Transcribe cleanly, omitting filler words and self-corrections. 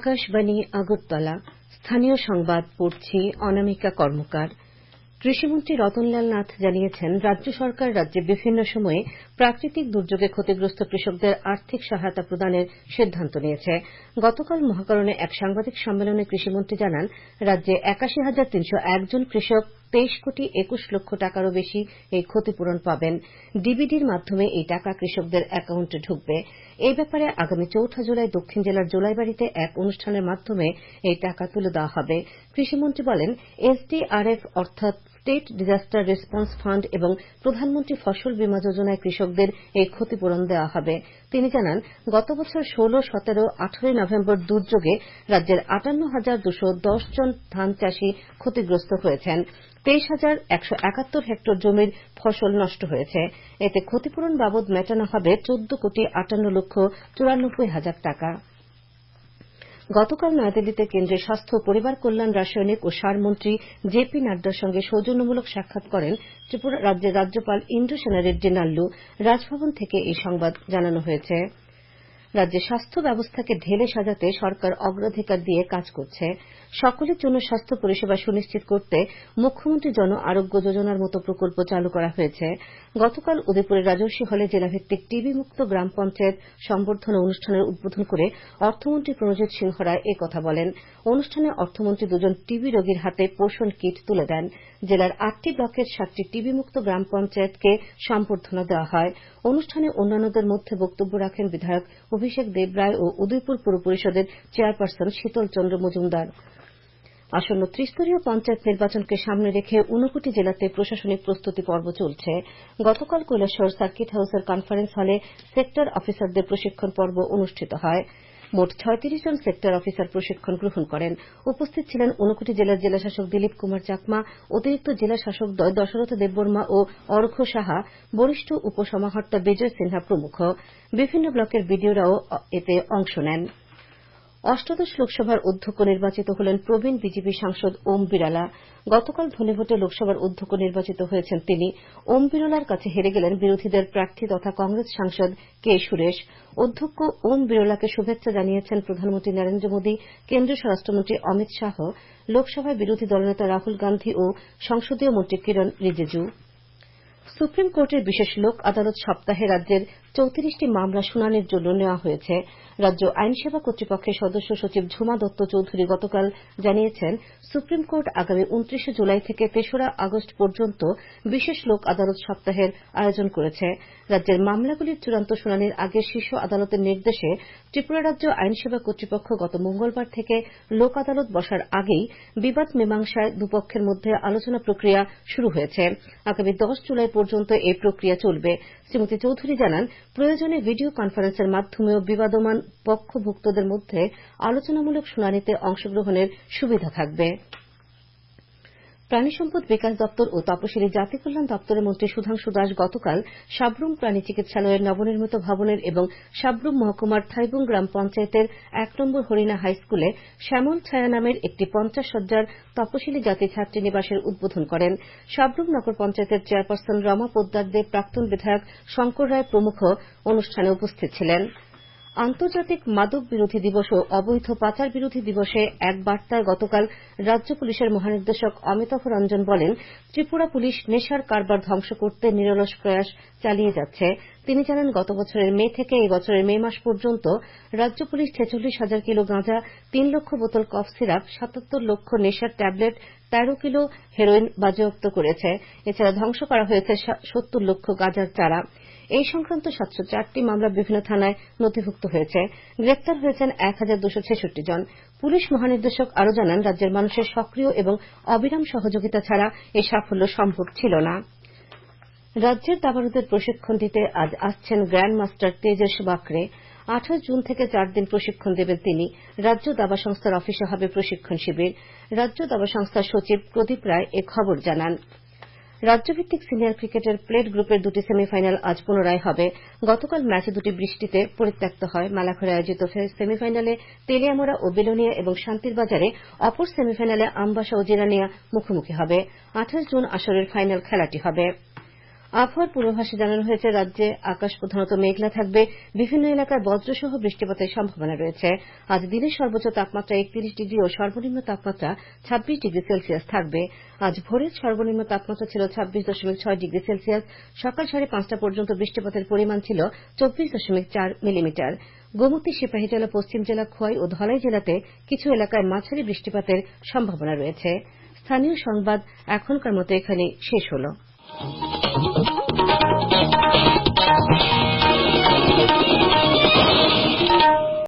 আকাশবাণী আগরতলা স্থানীয় সংবাদ পড়ছি অনামিকা কর্মকার। কৃষিমন্ত্রী রতনলাল নাথ জানিয়েছেন, রাজ্য সরকার রাজ্যে বিভিন্ন সময়ে প্রাকৃতিক দুর্যোগে ক্ষতিগ্রস্ত কৃষকদের আর্থিক সহায়তা প্রদানের সিদ্ধান্ত নিয়েছে। গতকাল মহাকরণে এক সাংবাদিক সম্মেলনে কৃষিমন্ত্রী জানান, রাজ্যে ৮১,৩০১ জন কৃষক ২৩,২১,০০,০০০ টাকারও বেশি এই ক্ষতিপূরণ পাবেন। ডিবিডির মাধ্যমে এই টাকা কৃষকদের অ্যাকাউন্টে ঢুকবে। এই ব্যাপারে আগামী ৪ জুলাই দক্ষিণ জেলার জোলাইবাড়িতে এক অনুষ্ঠানের মাধ্যমে এই টাকা তুলে দেওয়া হবে। কৃষিমন্ত্রী বলেন, এসডিআরএফ অর্থাৎ স্টেট ডিজাস্টার রেসপন্স ফান্ড এবং প্রধানমন্ত্রী ফসল বীমা যোজনায় কৃষকদের এই ক্ষতিপূরণ দেওয়া হবে। তিনি জানান, গত বছর ১৬, ১৭, ১৮ নভেম্বর দুর্যোগে রাজ্যের ৫৮,২১০ জন ধান চাষী ক্ষতিগ্রস্ত হয়েছেন। ২৩,১৭১ হেক্টর জমির ফসল নষ্ট হয়েছে। এতে ক্ষতিপূরণ বাবদ মেটানো হবে ১৪,৫৮,৯৪,০০০ টাকা। গতকাল নয়াদিল্লিতে কেন্দ্রীয় স্বাস্থ্য ও পরিবার কল্যাণ, রাসায়নিক ও সার মন্ত্রী জেপি নাড্ডার সঙ্গে সৌজন্যমূলক সাক্ষাৎ করেন ত্রিপুরা রাজ্যের রাজ্যপাল ইন্দ্র সেনা রেড্ডি নাল্লু। রাজভবন থেকে এই সংবাদ জানানো হয়েছে। রাজ্যের স্বাস্থ্য ব্যবস্থাকে ঢেলে সাজাতে সরকার অগ্রাধিকার দিয়ে কাজ করছে। সকলের জন্য স্বাস্থ্য পরিষেবা সুনিশ্চিত করতে মুখ্যমন্ত্রী জন আরোগ্য যোজনার মতো প্রকল্প চালু করা হয়েছে। গতকাল উদয়পুরের রাজর্ষি হলে জেলাভিত্তিক টিবি মুক্ত গ্রাম পঞ্চায়েত সম্বর্ধনা অনুষ্ঠানের উদ্বোধন করে অর্থমন্ত্রী প্রণজিৎ সিংহ রায় একথা বলেন। অনুষ্ঠানে অর্থমন্ত্রী দুজন টিবি রোগীর হাতে পোষণ কিট তুলে দেন। জেলার ৮টি ব্লকের ৭টি টিবি মুক্ত গ্রাম পঞ্চায়েতকে সম্বর্ধনা দেওয়া হয়। অনুষ্ঠানে অন্যান্যদের মধ্যে বক্তব্য রাখেন বিধায়ক অভিষেক দেবরায় ও উদয়পুর পুর পরিষদের চেয়ারপারসন শীতল চন্দ্র মজুমদার। আসন্ন ত্রিস্তরীয় পঞ্চায়েত নির্বাচনকে সামনে রেখে ৫৯ জেলাতে প্রশাসনিক প্রস্তুতি পর্ব চলছে। গতকাল কৈলাসহর সার্কিট হাউসের কনফারেন্স হলে সেক্টর অফিসারদের প্রশিক্ষণ পর্ব অনুষ্ঠিত হয়। মোট ৩৬ জন সেক্টর অফিসার প্রশিক্ষণ গ্রহণ করেন। উপস্থিত ছিলেন ৫৯ জেলার জেলাশাসক দিলীপ কুমার চাকমা, অতিরিক্ত জেলা শাসকদ্বয় দশরথ দেববর্মা ও অর্ঘ্য সাহা, বরিষ্ঠ উপসমাহর্তা বিজয় সিনহা প্রমুখ। বিভিন্ন ব্লকের বিডিওরাও এতে অংশ নেন। অষ্টাদশ লোকসভার অধ্যক্ষ নির্বাচিত হলেন প্রবীণ বিজেপি সাংসদ ওম বিড়লা। গতকাল ধ্বনিভোটে লোকসভার অধ্যক্ষ নির্বাচিত হয়েছেন তিনি। ওম বিড়লার কাছে হেরে গেলেন বিরোধীদের প্রার্থী তথা কংগ্রেস সাংসদ কে সুরেশ। অধ্যক্ষ ওম বিড়লাকে শুভেচ্ছা জানিয়েছেন প্রধানমন্ত্রী নরেন্দ্র মোদী, কেন্দ্রীয় স্বরাষ্ট্রমন্ত্রী অমিত শাহ, লোকসভায় বিরোধী দলনেতা রাহুল গান্ধী ও সংসদীয় মন্ত্রী কিরণ রিজিজু। সুপ্রিম কোর্টের বিশেষ লোক আদালত সপ্তাহে রাজ্যের ৩৪টি মামলা শুনানির জন্য নেওয়া হয়েছে। রাজ্য আইনসেবা কর্তৃপক্ষের সদস্য সচিব ঝুমা দত্ত চৌধুরী গতকাল জানিয়েছেন, সুপ্রিম কোর্ট আগামী ২৯ জুলাই থেকে ৩রা আগস্ট পর্যন্ত বিশেষ লোক আদালত সপ্তাহের আয়োজন করেছে। রাজ্যের মামলাগুলির চূড়ান্ত শুনানির আগে শীর্ষ আদালতের নির্দেশে ত্রিপুরা রাজ্য আইনসেবা কর্তৃপক্ষ গত মঙ্গলবার থেকে লোক আদালত বসার আগেই বিবাদ মীমাংসায় দুপক্ষের মধ্যে আলোচনা প্রক্রিয়া শুরু হয়েছে। আগামী ১০ জুলাই পর্যন্ত এই প্রক্রিয়া চলবে। শ্রীমতী চৌধুরী জানান, প্রয়োজনে ভিডিও কনফারেন্সের মাধ্যমেও বিবাদমান পক্ষভুক্তদের মধ্যে আলোচনামূলক শুনানিতে অংশগ্রহণের সুবিধা থাকবে। প্রাণী সম্পদ বিকাশ দপ্তর ও তপশিলি জাতি কল্যাণ দপ্তরের মন্ত্রী সুধাংশু দাস গতকাল সাব্রুম প্রাণী চিকিৎসালয়ের নবনির্মিত ভবনের এবং সাব্রুম মহকুমার থাইবুং গ্রাম পঞ্চায়েতের ১ নম্বর হরিণা হাই স্কুলে শ্যামল ছায়া নামের একটি ৫০ শয্যার তপশিলি জাতি ছাত্রী নিবাসের উদ্বোধন করেন। সাব্রুম নগর পঞ্চায়েতের চেয়ারপারসন রমা পোদ্দার দেব, প্রাক্তন বিধায়ক শঙ্কর রায় প্রমুখ অনুষ্ঠানে উপস্থিত ছিলেন। আন্তর্জাতিক মাদক বিরোধী দিবস ও অবৈধ পাচার বিরোধী দিবসে এক বার্তায় গতকাল রাজ্য পুলিশের মহানির্দেশক অমিতাভ রঞ্জন বলেন, ত্রিপুরা পুলিশ নেশার কারবার ধ্বংস করতে নিরলস প্রয়াস চালিয়ে যাচ্ছে। তিনি জানান, গত বছরের মে থেকে এই বছরের মে মাস পর্যন্ত রাজ্য পুলিশ ৪৬,০০০ কিলো গাঁজা, ৩ লক্ষ বোতল কফ সিরাপ, ৭৭ লক্ষ নেশার ট্যাবলেট, ১৩ কিলো হেরোইন বাজেয়াপ্ত করেছে। এছাড়া ধ্বংস করা হয়েছে ৭০ লক্ষ গাঁজার চারা। এই সংক্রান্ত ৭০৪টি মামলা বিভিন্ন থানায় নথিভুক্ত হয়েছে। গ্রেপ্তার হয়েছেন ১,২৬৬ জন। পুলিশ মহানির্দেশক আরও জানান, রাজ্যের মানুষের সক্রিয় এবং অবিরাম সহযোগিতা ছাড়া এই সাফল্য সম্ভব ছিল না। রাজ্যের দাবাড়ুদের প্রশিক্ষণ দিতে আজ আসছেন গ্র্যান্ড মাস্টার তেজস বাকরে। ২৮ জুন থেকে ৪ দিন প্রশিক্ষণ দেবেন তিনি। রাজ্য দাবা সংস্থার অফিসে হবে প্রশিক্ষণ শিবির। রাজ্য দাবা সংস্থার সচিব প্রদীপ রায় এ খবর জানান। রাজ্যভিত্তিক সিনিয়র ক্রিকেটের প্লেট গ্রুপের ২টি সেমিফাইনাল আজ পুনরায় হবে। গতকাল ম্যাচ দুটি বৃষ্টিতে পরিত্যক্ত হয়। মেলাঘরে আয়োজিত সেমিফাইনালে তেলিয়ামুড়া ও বেলোনিয়া এবং শান্তির বাজারে, অপর সেমিফাইনালে আমবাসা ও জিরানিয়া মুখোমুখি হবে। ২৮ জুন আসরের ফাইনাল খেলাটি হবে। আবহাওয়ার পূর্বাভাসে জানানো হয়েছে রাজ্যে আকাশ প্রধানত মেঘলা থাকবে, বিভিন্ন এলাকায় বজ্রসহ বৃষ্টিপাতের সম্ভাবনা রয়েছে। আজ দিনের সর্বোচ্চ তাপমাত্রা 31 ডিগ্রি ও সর্বনিম্ন তাপমাত্রা 26 ডিগ্রি সেলসিয়াস থাকবে। আজ ভোরের সর্বনিম্ন তাপমাত্রা ছিল 26.6 ডিগ্রি সেলসিয়াস। সকাল 5:30 পর্যন্ত বৃষ্টিপাতের পরিমাণ ছিল 24.4 মিলিমিটার। গোমতী, সিপাহীজলা, পশ্চিম জেলা, খোয়াই ও ধলাই জেলাতে কিছু এলাকায় মাঝারি বৃষ্টিপাতের সম্ভাবনা রয়েছে। স্থানীয় সংবাদ এখনকার মতো এখানেই শেষ হলো।